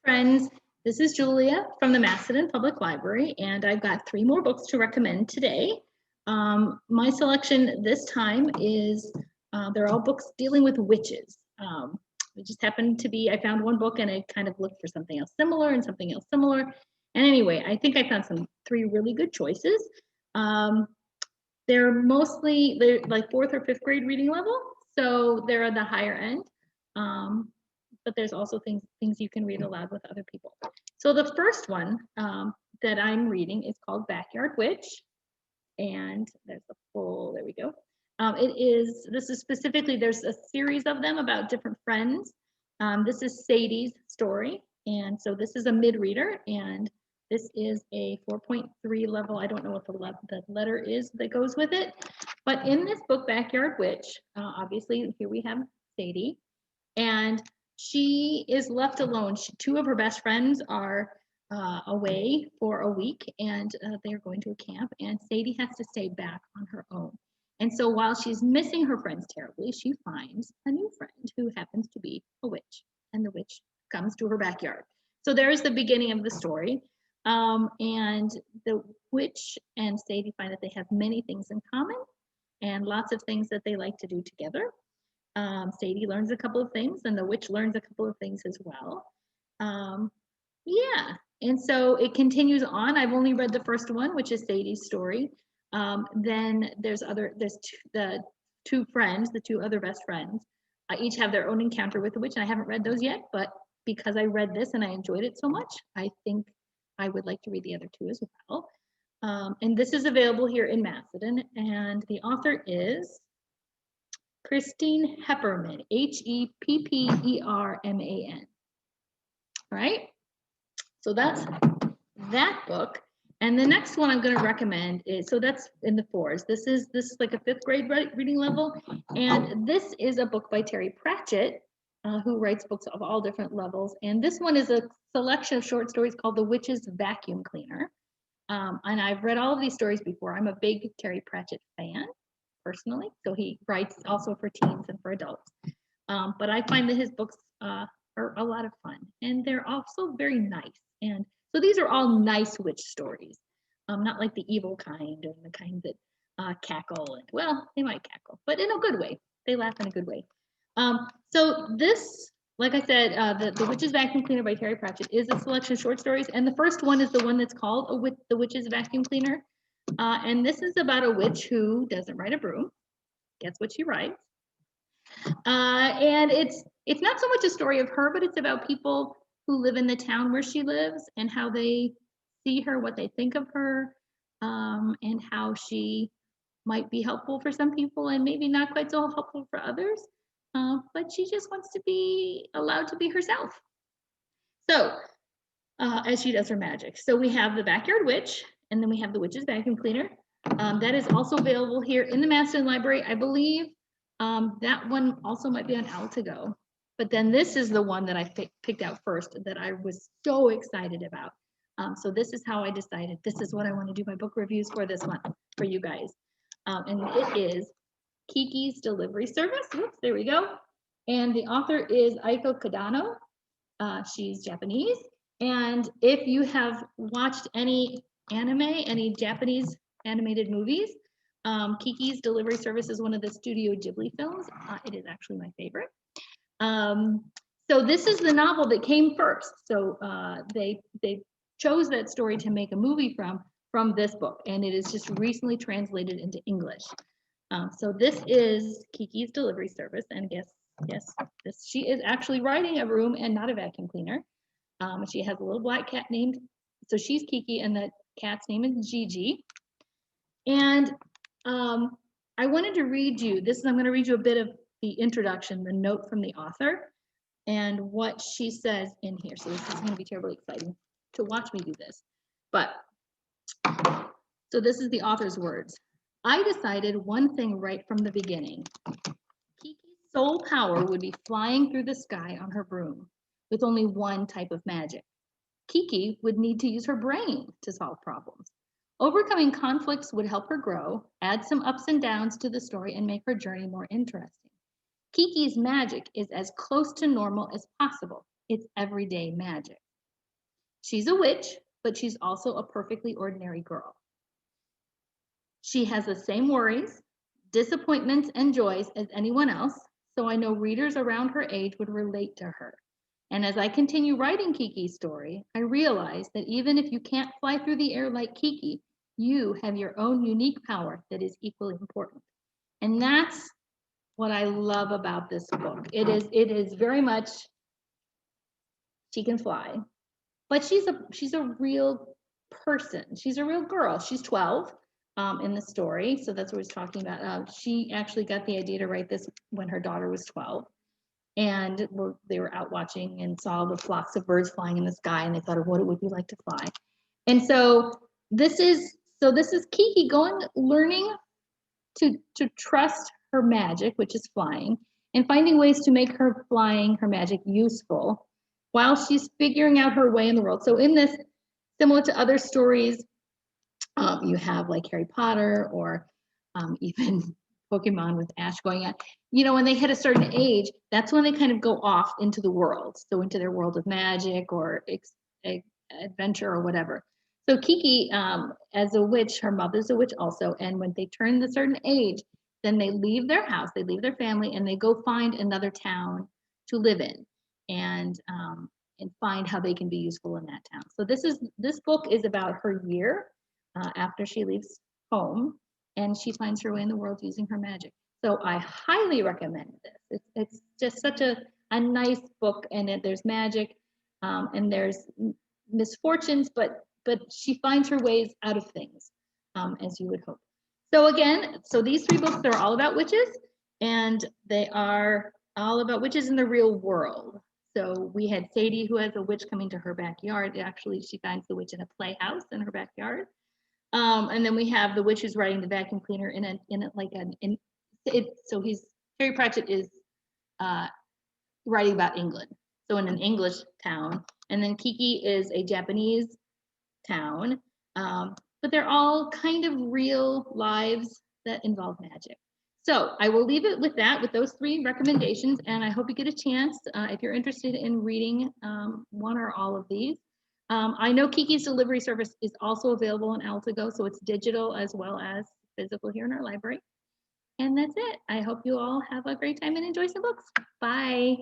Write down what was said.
Friends, this is Julia from the Macedon Public Library, and I've got three more books to recommend today. My selection this time is, they're all books dealing with witches. It just happened to be, I found one book and I kind of looked for something else similar and something else similar. And anyway, I think I found three really good choices. They're like fourth or fifth grade reading level, so they're at the higher end. But there's also things you can read aloud with other people. So the first one that I'm reading is called Backyard Witch, and there's the full, there we go. This is specifically, there's a series of them about different friends. This is Sadie's story, and so this is a mid-reader, and this is a 4.3 level. I don't know what the letter is that goes with it, but in this book, Backyard Witch, obviously here we have Sadie, and she is left alone. Two of her best friends are away for a week, and they're going to a camp, and Sadie has to stay back on her own. And so while she's missing her friends terribly, she finds a new friend who happens to be a witch, and the witch comes to her backyard. So there's the beginning of the story. And the witch and Sadie find that they have many things in common and lots of things that they like to do together. Sadie learns a couple of things, and the witch learns a couple of things as well. Yeah, and so it continues on. I've only read the first one, which is Sadie's story. Then there's the two friends, the two other best friends, each have their own encounter with the witch, and I haven't read those yet, but because I read this and I enjoyed it so much, I think I would like to read the other two as well. And this is available here in Macedon, and the author is Christine Hepperman, Hepperman. All right, so that's that book. And the next one I'm going to recommend is, so that's in the fours. This is like a fifth grade reading level, and this is a book by Terry Pratchett, who writes books of all different levels. And this one is a selection of short stories called The Witch's Vacuum Cleaner. And I've read all of these stories before. I'm a big Terry Pratchett fan, personally. So he writes also for teens and for adults. But I find that his books are a lot of fun, and they're also very nice. And so these are all nice witch stories, not like the evil kind or the kind that cackle. And well, they might cackle, but in a good way. They laugh in a good way. So this, like I said, the Witch's Vacuum Cleaner by Terry Pratchett is a selection of short stories, and the first one is the one that's called The Witch's Vacuum Cleaner. And this is about a witch who doesn't ride a broom. Guess what she rides? And it's not so much a story of her, but it's about people who live in the town where she lives and how they see her, what they think of her, and how she might be helpful for some people and maybe not quite so helpful for others. But she just wants to be allowed to be herself. So, as she does her magic. So we have the Backyard Witch, and then we have the Witch's Vacuum Cleaner. That is also available here in the Macedon Library. I believe that one also might be on Altago. But then this is the one that I picked out first that I was so excited about. So this is how I decided this is what I want to do my book reviews for this month for you guys. And it is Kiki's Delivery Service. Whoops, there we go. And the author is Aiko Kodano. She's Japanese. And if you have watched any anime, any Japanese animated movies, Kiki's Delivery Service is one of the Studio Ghibli films. It is actually my favorite. So this is the novel that came first. So they chose that story to make a movie from this book, and it is just recently translated into English. So this is Kiki's Delivery Service, and she is actually riding a broom and not a vacuum cleaner. She has a little black cat named, so she's Kiki, and the cat's name is Gigi. And I wanted to read you I'm going to read you a bit of the introduction, the note from the author, and what she says in here. So this is going to be terribly exciting to watch me do this. But so this is the author's words. I decided one thing right from the beginning. Kiki's sole power would be flying through the sky on her broom with only one type of magic. Kiki would need to use her brain to solve problems. Overcoming conflicts would help her grow, add some ups and downs to the story, and make her journey more interesting. Kiki's magic is as close to normal as possible. It's everyday magic. She's a witch, but she's also a perfectly ordinary girl. She has the same worries, disappointments, and joys as anyone else, so I know readers around her age would relate to her. And as I continue writing Kiki's story, I realize that even if you can't fly through the air like Kiki, you have your own unique power that is equally important. And that's what I love about this book. It is very much she can fly, but she's a real person. She's a real girl. She's 12 in the story, so that's what he's talking about. She actually got the idea to write this when her daughter was 12, and they were out watching and saw the flocks of birds flying in the sky, and they thought of what it would be like to fly. And so this is Kiki learning to trust her magic, which is flying, and finding ways to make her magic useful while she's figuring out her way in the world. So in this, similar to other stories, you have like Harry Potter or even Pokemon with Ash going on. You know, when they hit a certain age, that's when they kind of go off into the world, so into their world of magic or adventure or whatever. So Kiki, as a witch, her mother's a witch also, and when they turn a certain age, then they leave their house, they leave their family, and they go find another town to live in, and find how they can be useful in that town. So this book is about her year after she leaves home, and she finds her way in the world using her magic. So I highly recommend this. It's just such a nice book, and there's magic, and there's misfortunes, but she finds her ways out of things, as you would hope. So again, so these 3 books are all about witches, and they are all about witches in the real world. So we had Sadie, who has a witch coming to her backyard. Actually, she finds the witch in a playhouse in her backyard. And then we have the witch who's riding the vacuum cleaner so Terry Pratchett is writing about England, so in an English town, and then Kiki is a Japanese town, but they're all kind of real lives that involve magic. So I will leave it with that, with those 3 recommendations, and I hope you get a chance if you're interested in reading one or all of these. I know Kiki's delivery service is also available on Altago, so it's digital as well as physical here in our library. And that's it. I hope you all have a great time and enjoy some books. Bye.